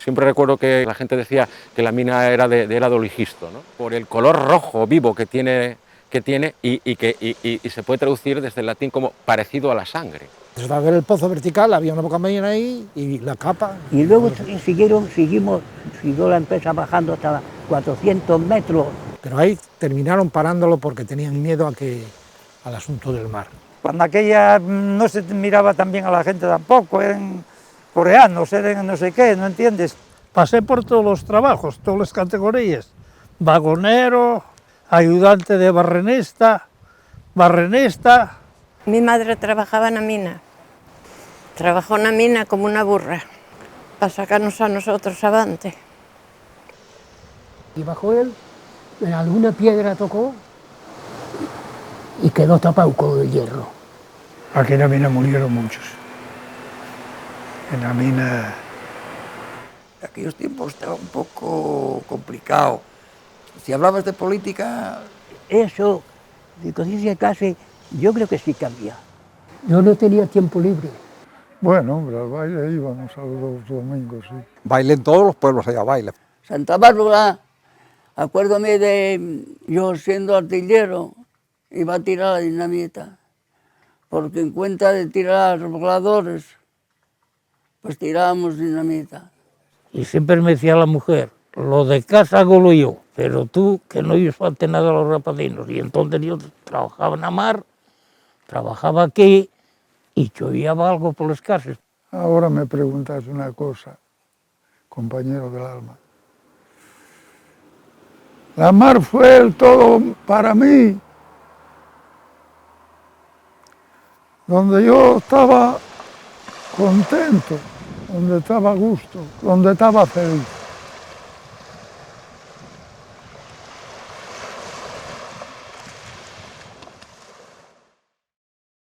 Siempre recuerdo que la gente decía que la mina era de Oligisto, ¿no? Por el color rojo vivo que tiene y se puede traducir desde el latín como parecido a la sangre. Desde ver el pozo vertical había una bocanilla ahí y la capa. Y luego siguió la empresa bajando hasta 400 metros. Pero ahí terminaron parándolo porque tenían miedo al asunto del mar. Cuando aquella no se miraba tan bien a la gente tampoco, eran coreanos, eran no sé qué, ¿no entiendes? Pasé por todos los trabajos, todas las categorías. Vagonero, ayudante de barrenista. Mi madre trabajaba en la mina. Trabajó en la mina como una burra, para sacarnos a nosotros avante. Y bajó él, en alguna piedra tocó y quedó tapado con el hierro. Aquí en la mina murieron muchos. En la mina... En aquellos tiempos estaba un poco complicado. Si hablabas de política... Eso, de conciencia casi, yo creo que sí cambia. Yo no tenía tiempo libre. Bueno, hombre, al baile íbamos a los domingos, sí. Baile en todos los pueblos allá, baile. Santa Bárbara, acuérdame de yo siendo artillero, iba a tirar la dinamita, porque en cuenta de tirar los voladores, pues tirábamos dinamita. Y siempre me decía la mujer, lo de casa hago yo, pero tú que no os falte nada a los rapadinos. Y entonces yo trabajaba en la mar, trabajaba aquí y chovía algo por las casas. Ahora me preguntas una cosa, compañero del alma. La mar fue el todo para mí, donde yo estaba contento, donde estaba a gusto, donde estaba feliz.